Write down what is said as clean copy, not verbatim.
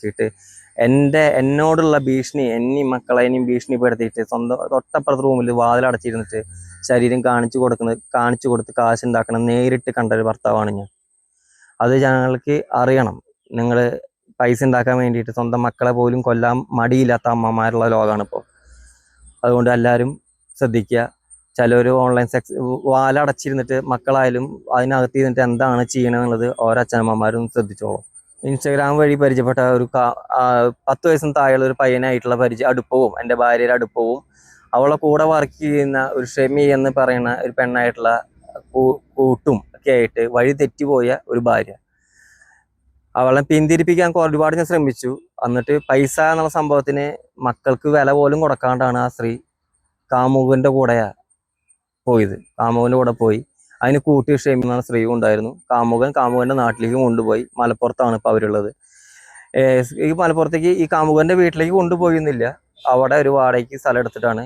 ിട്ട് എന്നോടുള്ള ഭീഷണി എന്നീ മക്കളെയും ഭീഷണിപ്പെടുത്തിയിട്ട് സ്വന്തം തൊട്ടപ്പുറത്ത് റൂമിൽ വാതിലടച്ചിരുന്നിട്ട് ശരീരം കാണിച്ചു കൊടുത്ത് കാശുണ്ടാക്കണം നേരിട്ട് കണ്ട ഒരു ഭർത്താവാണ് ഞാൻ. അത് ഞങ്ങൾക്ക് അറിയണം. നിങ്ങൾ പൈസ ഉണ്ടാക്കാൻ വേണ്ടിയിട്ട് സ്വന്തം മക്കളെ പോലും കൊല്ലാൻ മടിയില്ലാത്ത അമ്മമാരുള്ള ലോകമാണ് ഇപ്പോൾ. അതുകൊണ്ട് എല്ലാവരും ശ്രദ്ധിക്കുക. ചിലർ ഓൺലൈൻ സെക്സ് വാലടച്ചിരുന്നിട്ട് മക്കളായാലും അതിനകത്ത് ഇരുന്നിട്ട് എന്താണ് ചെയ്യണമെന്നുള്ളത് ഓരോ അച്ഛനമ്മമാരും ശ്രദ്ധിച്ചോളും. ഇൻസ്റ്റാഗ്രാം വഴി പരിചയപ്പെട്ട ഒരു 10 വയസ്സിന് താഴെയുള്ള ഒരു പയ്യനായിട്ടുള്ള അടുപ്പവും എൻ്റെ ഭാര്യയുടെ അടുപ്പവും അവളെ കൂടെ വർക്ക് ചെയ്യുന്ന ഒരു ഷെമി എന്ന് പറയുന്ന ഒരു പെണ്ണായിട്ടുള്ള കൂട്ടും ഒക്കെ ആയിട്ട് വഴി തെറ്റിപ്പോയ ഒരു ഭാര്യ. അവളെ പിന്തിരിപ്പിക്കാൻ ഒരുപാട് ഞാൻ ശ്രമിച്ചു. എന്നിട്ട് പൈസ എന്നുള്ള സംഭവത്തിന് മക്കൾക്ക് വില പോലും കൊടുക്കാണ്ടാണ് ആ സ്ത്രീ കാമുകൻ്റെ കൂടെയാ പോയത്. കാമുകൻ്റെ കൂടെ പോയി. അതിന് കൂട്ടി ഷെമി എന്ന സ്ത്രീ ഉണ്ടായിരുന്നു. കാമുകൻ്റെ നാട്ടിലേക്ക് കൊണ്ടുപോയി. മലപ്പുറത്താണ് ഇപ്പോൾ അവരുള്ളത്. ഈ മലപ്പുറത്തേക്ക് ഈ കാമുകൻ്റെ വീട്ടിലേക്ക് കൊണ്ടുപോയിരുന്നില്ല. അവിടെ ഒരു വാടകയ്ക്ക് സ്ഥലം എടുത്തിട്ടാണ്